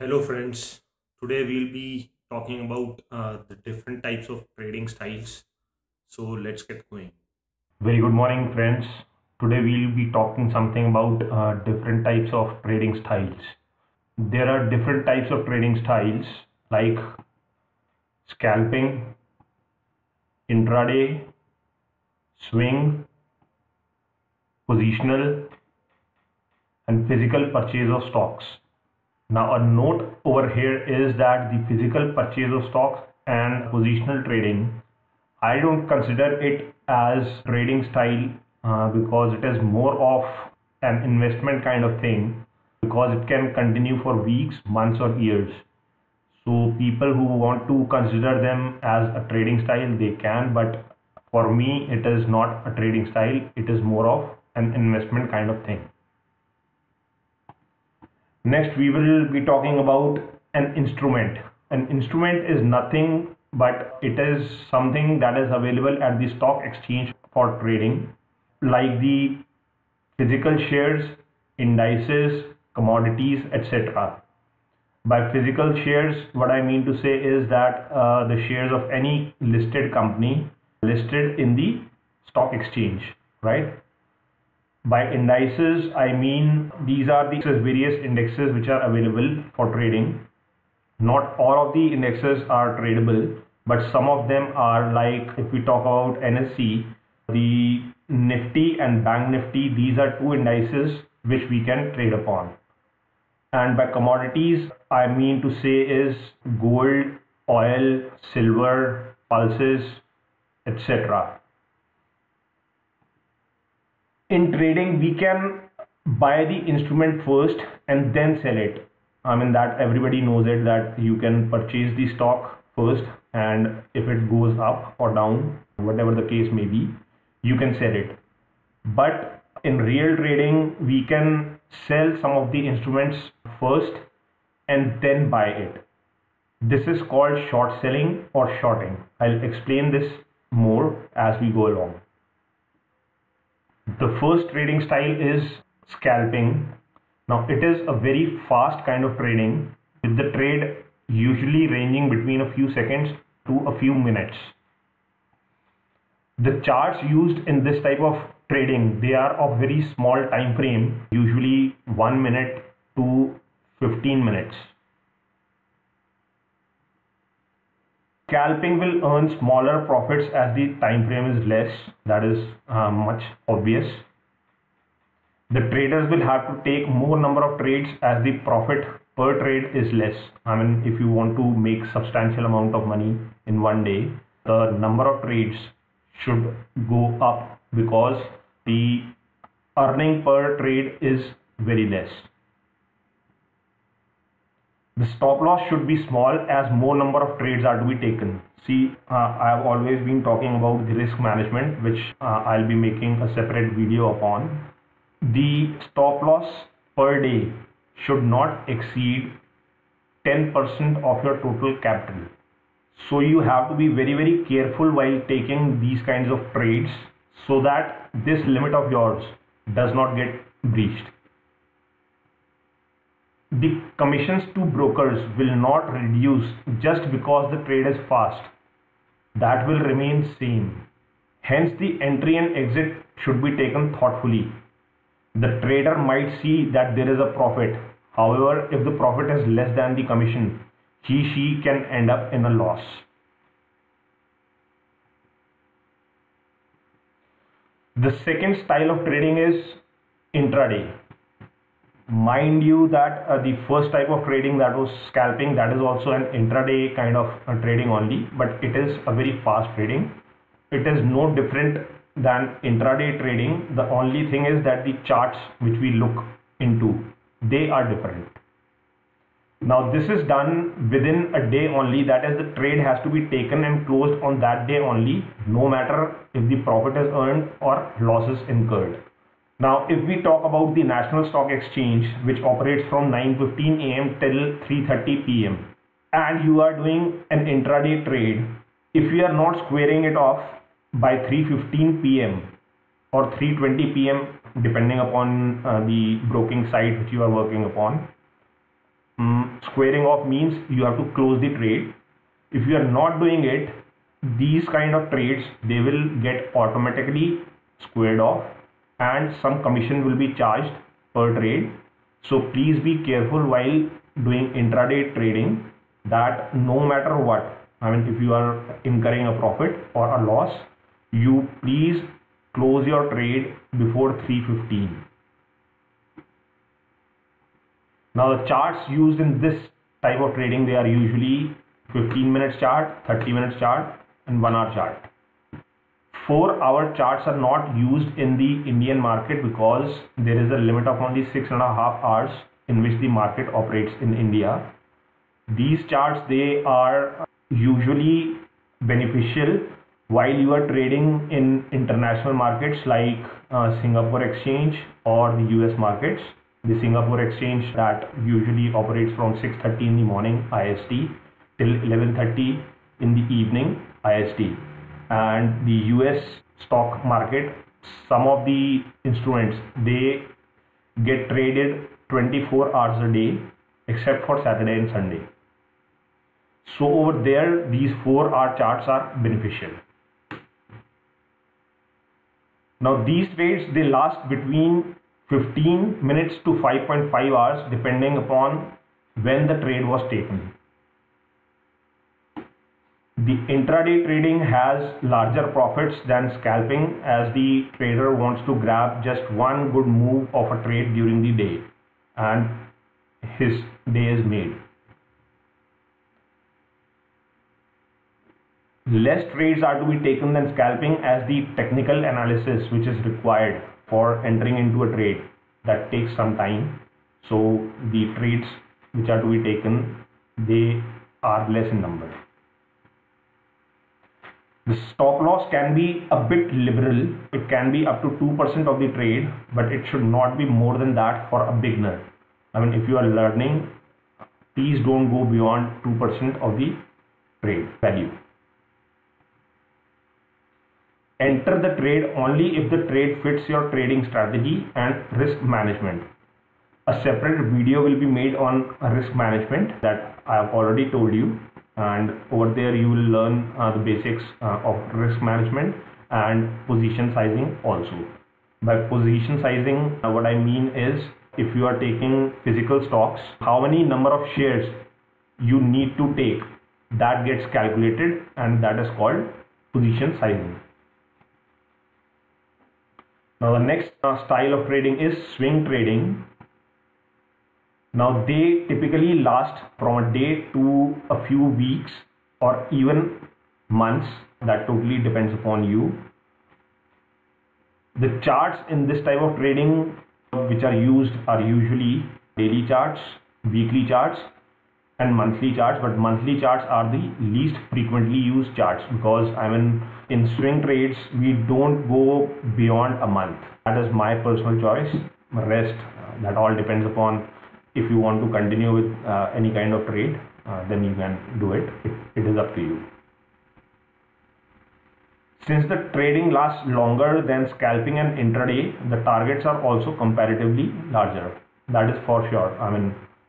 Hello friends, today we'll be talking about the different types of trading styles. So let's get going. Very good morning friends. Today we'll be talking something about different types of trading styles. There are different types of trading styles like scalping, intraday, swing, positional, and physical purchase of stocks. Now, a note over here is that the physical purchase of stocks and positional trading, I don't consider it as trading style because it is more of an investment kind of thing because it can continue for weeks, months, or years. So, people who want to consider them as a trading style, they can, but for me, it is not a trading style, it is more of an investment kind of thing. Next, we will be talking about an instrument. An instrument is nothing but it is something that is available at the stock exchange for trading, like the physical shares, indices, commodities, etc. By physical shares, what I mean to say is that the shares of any listed company listed in the stock exchange, right? By indices, I mean these are the various indexes which are available for trading. Not all of the indexes are tradable, but some of them are, like if we talk about NSE, the Nifty and Bank Nifty, these are two indices which we can trade upon. And by commodities, I mean to say is gold, oil, silver, pulses, etc. In trading, we can buy the instrument first and then sell it. I mean that everybody knows it, that you can purchase the stock first, and if it goes up or down, whatever the case may be, you can sell it. But in real trading, we can sell some of the instruments first and then buy it. This is called short selling or shorting. I'll explain this more as we go along. The first trading style is scalping. Now, it is a very fast kind of trading, with the trade usually ranging between a few seconds to a few minutes. The charts used in this type of trading, they are of very small time frame, usually 1 minute to 15 minutes. Scalping will earn smaller profits as the time frame is less. That is much obvious. The traders will have to take more number of trades as the profit per trade is less. I mean, if you want to make substantial amount of money in one day, the number of trades should go up because the earning per trade is very less. The stop loss should be small as more number of trades are to be taken. See, I have always been talking about the risk management, which I'll be making a separate video upon. The stop loss per day should not exceed 10% of your total capital. So you have to be very, very careful while taking these kinds of trades so that this limit of yours does not get breached. The commissions to brokers will not reduce just because the trade is fast. That will remain same. Hence, the entry and exit should be taken thoughtfully. The trader might see that there is a profit. However, if the profit is less than the commission, she can end up in a loss. The second style of trading is intraday. Mind you that the first type of trading, that was scalping, that is also an intraday kind of trading only, but it is a very fast trading. It is no different than intraday trading. The only thing is that the charts which we look into, they are different. Now this is done within a day only, that is the trade has to be taken and closed on that day only, no matter if the profit is earned or losses incurred. Now, if we talk about the National Stock Exchange, which operates from 9:15 a.m. till 3:30 p.m. and you are doing an intraday trade, if you are not squaring it off by 3:15 p.m. or 3:20 p.m. depending upon the broking site which you are working upon, Squaring off means you have to close the trade. If you are not doing it, these kind of trades, they will get automatically squared off and some commission will be charged per trade. So please be careful while doing intraday trading, that no matter what, if you are incurring a profit or a loss, you please close your trade before 3:15. Now the charts used in this type of trading, they are usually 15 minutes chart, 30 minutes chart and 1 hour chart. 4-hour charts are not used in the Indian market because there is a limit of only 6.5 hours in which the market operates in India. These charts, they are usually beneficial while you are trading in international markets like Singapore exchange or the US markets. The Singapore exchange that usually operates from 6:30 in the morning IST till 11:30 in the evening IST. And the US stock market, some of the instruments, they get traded 24 hours a day except for Saturday and Sunday. So over there, these 4-hour charts are beneficial. Now these trades, they last between 15 minutes to 5.5 hours depending upon when the trade was taken. The intraday trading has larger profits than scalping, as the trader wants to grab just one good move of a trade during the day and his day is made. Less trades are to be taken than scalping, as the technical analysis which is required for entering into a trade, that takes some time. So the trades which are to be taken, they are less in number. The stop loss can be a bit liberal. It can be up to 2% of the trade, but it should not be more than that for a beginner. If you are learning, please don't go beyond 2% of the trade value. Enter the trade only if the trade fits your trading strategy and risk management. A separate video will be made on risk management that I have already told you, and over there you will learn the basics of risk management and position sizing also. By position sizing, what I mean is, if you are taking physical stocks, how many number of shares you need to take, that gets calculated, and that is called position sizing. Now the next style of trading is swing trading. Now they typically last from a day to a few weeks or even months. That totally depends upon you. The charts in this type of trading which are used are usually daily charts, weekly charts and monthly charts, but monthly charts are the least frequently used charts because in swing trades we don't go beyond a month. That is my personal choice. Rest, that all depends upon, if you want to continue with any kind of trade, then you can do it. It is up to you. Since the trading lasts longer than scalping and intraday, the targets are also comparatively larger. That is for sure.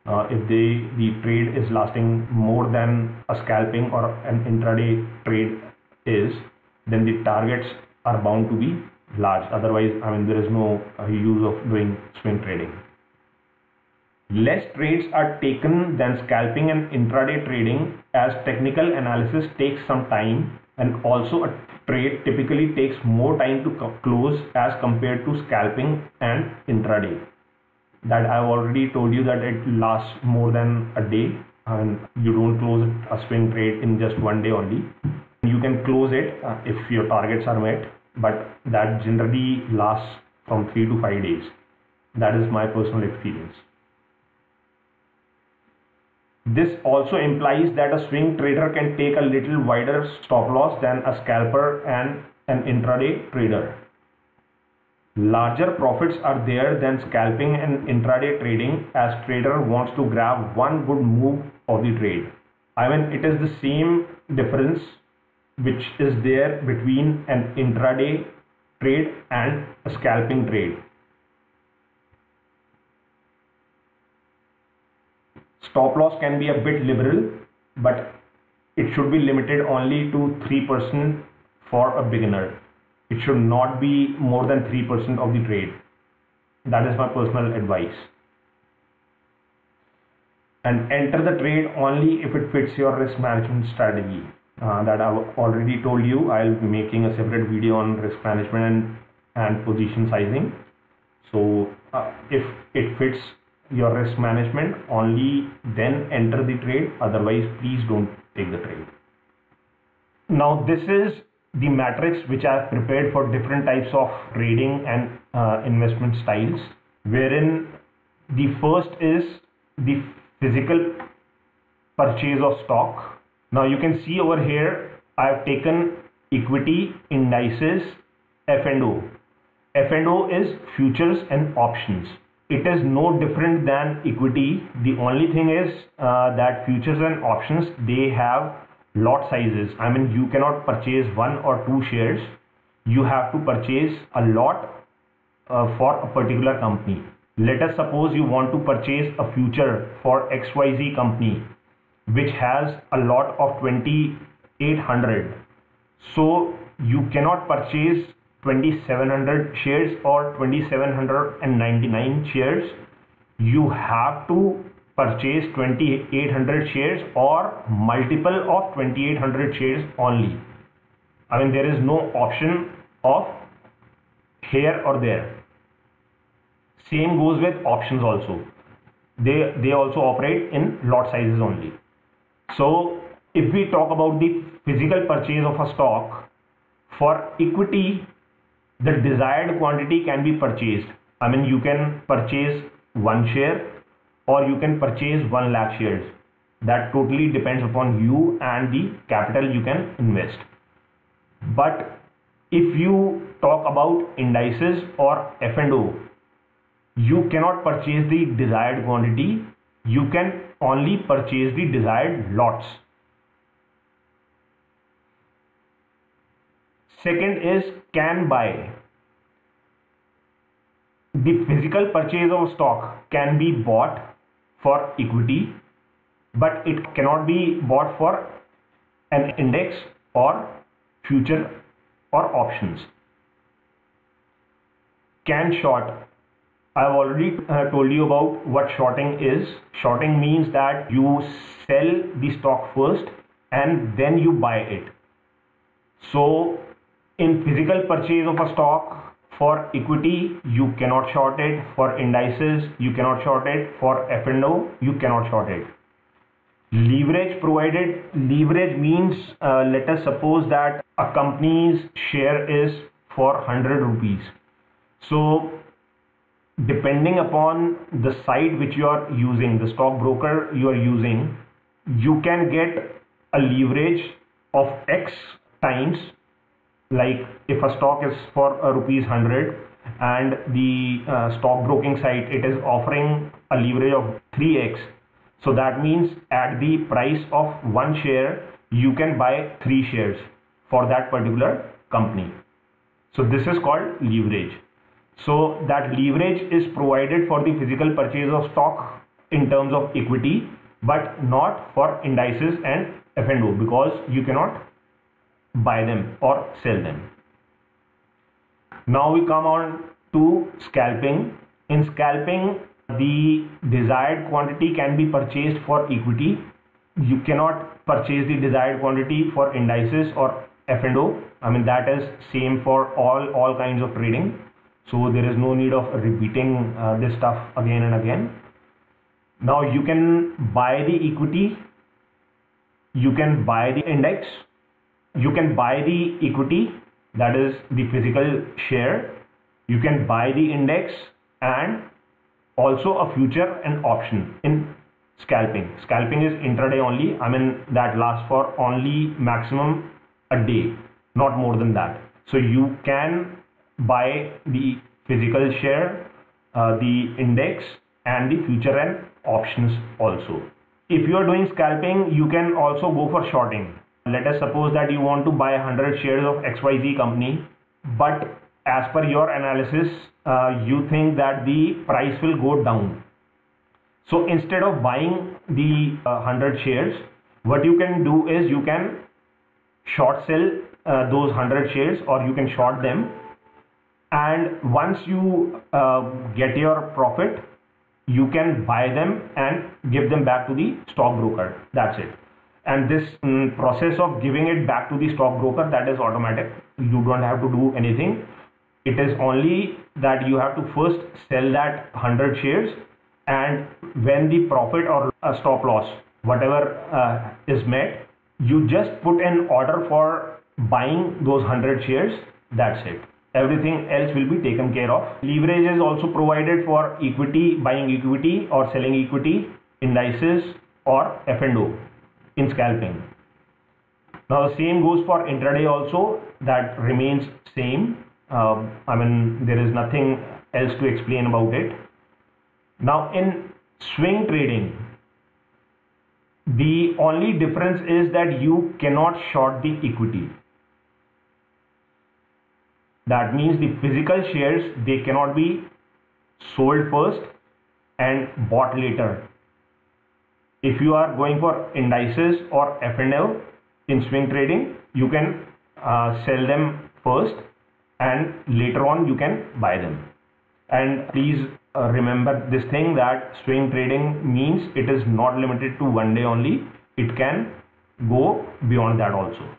If the trade is lasting more than a scalping or an intraday trade is, then the targets are bound to be large. Otherwise, there is no use of doing swing trading. Less trades are taken than scalping and intraday trading, as technical analysis takes some time, and also a trade typically takes more time to close as compared to scalping and intraday. That I've already told you that it lasts more than a day, and you don't close a swing trade in just one day only. You can close it if your targets are met, but that generally lasts from 3 to 5 days. That is my personal experience. This also implies that a swing trader can take a little wider stop loss than a scalper and an intraday trader. Larger profits are there than scalping and intraday trading, as trader wants to grab one good move of the trade. It is the same difference which is there between an intraday trade and a scalping trade. Stop loss can be a bit liberal, but it should be limited only to 3% for a beginner. It should not be more than 3% of the trade. That is my personal advice. And enter the trade only if it fits your risk management strategy. That I've already told you. I'll be making a separate video on risk management and position sizing. So if it fits your risk management, only then enter the trade. Otherwise, please don't take the trade. Now this is the matrix which I have prepared for different types of trading and investment styles, wherein the first is the physical purchase of stock. Now you can see over here I have taken equity, indices, F&O. F&O is futures and options. It is no different than equity. The only thing is that futures and options, they have lot sizes. I mean, you cannot purchase 1 or 2 shares. You have to purchase a lot for a particular company. Let us suppose you want to purchase a future for XYZ company, which has a lot of 2800. So you cannot purchase 2700 shares or 2799 shares. You have to purchase 2800 shares or multiple of 2800 shares only. I mean, there is no option of here or there. Same goes with options also. They also operate in lot sizes only. So if we talk about the physical purchase of a stock, for equity, the desired quantity can be purchased. I mean, you can purchase 1 share or you can purchase 1 lakh shares. That totally depends upon you and the capital you can invest. But if you talk about indices or F&O, you cannot purchase the desired quantity. You can only purchase the desired lots. Second is can buy. The physical purchase of stock can be bought for equity, but it cannot be bought for an index or future or options. Can short. I've already told you about what shorting is. Shorting means that you sell the stock first and then you buy it. So in physical purchase of a stock, for equity you cannot short it, for indices you cannot short it, for F&O you cannot short it. Leverage provided. Leverage means let us suppose that a company's share is for 100 rupees. So depending upon the site which you are using, the stockbroker you are using, you can get a leverage of X times. Like if a stock is for rupees 100 and the stockbroking site, it is offering a leverage of 3x. So that means at the price of 1 share, you can buy 3 shares for that particular company. So this is called leverage. So that leverage is provided for the physical purchase of stock in terms of equity, but not for indices and F&O, because you cannot buy them or sell them. Now we come on to scalping. In scalping, the desired quantity can be purchased for equity. You cannot purchase the desired quantity for indices or F&O. I mean, that is same for all kinds of trading. So there is no need of repeating this stuff again and again. Now you can buy the equity, you can buy the index, you can buy the equity, that is the physical share, you can buy the index, and also a future and option in scalping. Scalping is intraday only. I mean, that lasts for only maximum a day, not more than that. So you can buy the physical share, the index, and the future and options also. If you are doing scalping, you can also go for shorting. Let us suppose that you want to buy 100 shares of XYZ company, but as per your analysis, you think that the price will go down. So instead of buying the 100 shares, what you can do is you can short sell those 100 shares, or you can short them, and once you get your profit, you can buy them and give them back to the stockbroker. That's it. And this process of giving it back to the stockbroker, that is automatic. You don't have to do anything. It is only that you have to first sell that 100 shares, and when the profit or stop loss, whatever is met, you just put an order for buying those 100 shares. That's it. Everything else will be taken care of. Leverage is also provided for equity, buying equity or selling equity, indices or F&O in scalping. Now the same goes for intraday also, that remains same. There is nothing else to explain about it. Now in swing trading, the only difference is that you cannot short the equity. That means the physical shares, they cannot be sold first and bought later. If you are going for indices or F&O in swing trading, you can sell them first and later on you can buy them. And please remember this thing, that swing trading means it is not limited to one day only. It can go beyond that also.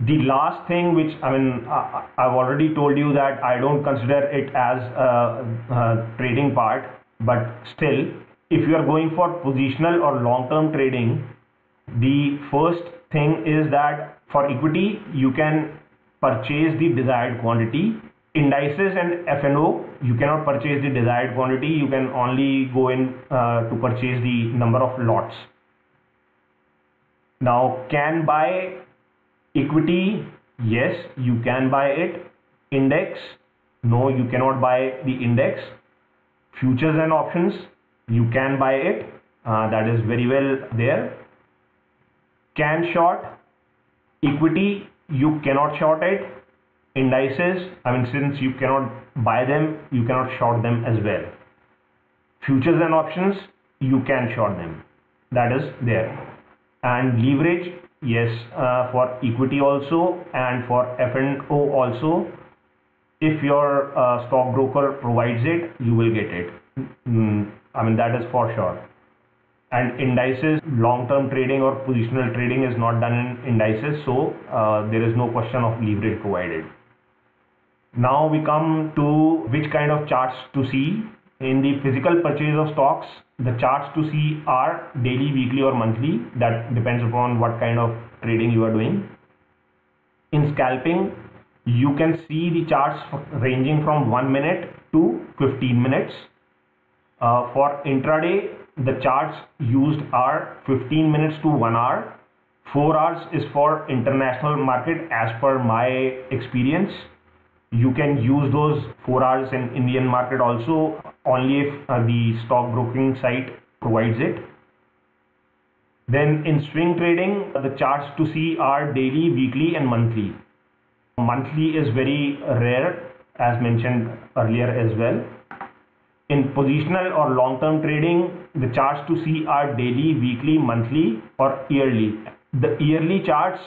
The last thing, which I've already told you that I don't consider it as a trading part, but still, if you are going for positional or long-term trading, the first thing is that for equity, you can purchase the desired quantity. Indices and F&O, you cannot purchase the desired quantity. You can only go in to purchase the number of lots. Now, can buy equity, yes, you can buy it. Index, no, you cannot buy the index. Futures and options, you can buy it. That is very well there. Can short equity, you cannot short it. Indices, since you cannot buy them, you cannot short them as well. Futures and options, you can short them. That is there. And leverage, yes, for equity also and for F&O also. If your stockbroker provides it, you will get it. That is for sure. And indices, long-term trading or positional trading is not done in indices, so there is no question of leverage provided. Now we come to which kind of charts to see. In the physical purchase of stocks, the charts to see are daily, weekly or monthly. That depends upon what kind of trading you are doing. In scalping, you can see the charts ranging from 1 minute to 15 minutes. For intraday, the charts used are 15 minutes to 1 hour. 4 hours is for international market as per my experience. You can use those 4 hours in Indian market also, only if the stockbroking site provides it. Then in swing trading, the charts to see are daily, weekly and monthly. Monthly is very rare, as mentioned earlier as well. In positional or long-term trading, the charts to see are daily, weekly, monthly or yearly. The yearly charts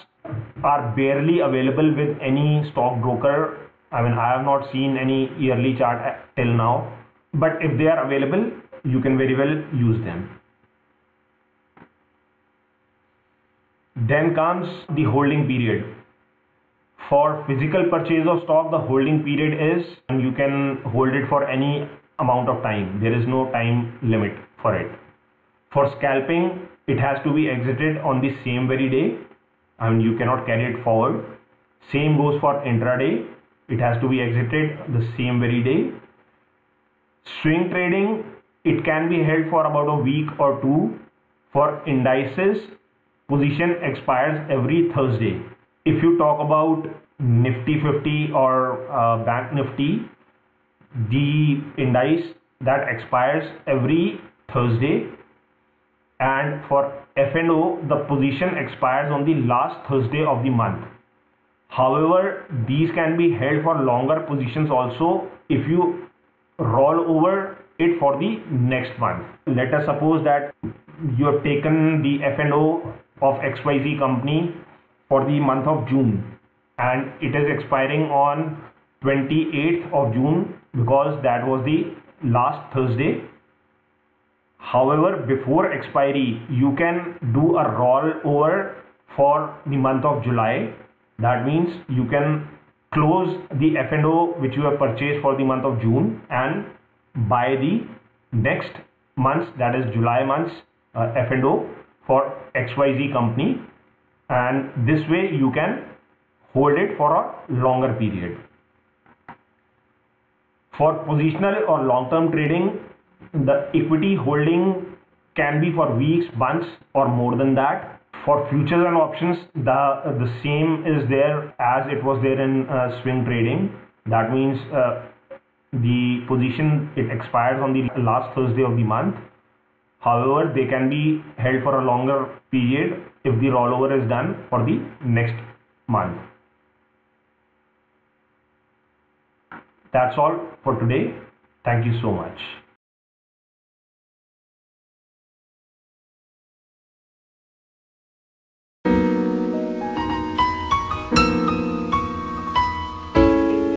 are barely available with any stockbroker. I have not seen any yearly chart till now, but if they are available, you can very well use them. Then comes the holding period. For physical purchase of stock, the holding period is, and you can hold it for any amount of time. There is no time limit for it. For scalping, it has to be exited on the same very day, and you cannot carry it forward. Same goes for intraday. It has to be exited the same very day. Swing trading, it can be held for about a week or two. For indices, position expires every Thursday. If you talk about Nifty 50 or Bank Nifty, the index that expires every Thursday, and for F&O, the position expires on the last Thursday of the month. However, these can be held for longer positions also. If you roll over it for the next month. Let us suppose that you have taken the F&O of XYZ company for the month of June, and it is expiring on 28th of June because that was the last Thursday. However, before expiry, you can do a rollover for the month of July. That means you can close the F&O which you have purchased for the month of June and buy the next month's, that is July month's F&O for XYZ company, and this way you can hold it for a longer period. For positional or long-term trading, the equity holding can be for weeks, months, or more than that. For futures and options, the same is there as it was there in swing trading. That means the position, it expires on the last Thursday of the month. However, they can be held for a longer period if the rollover is done for the next month. That's all for today. Thank you so much.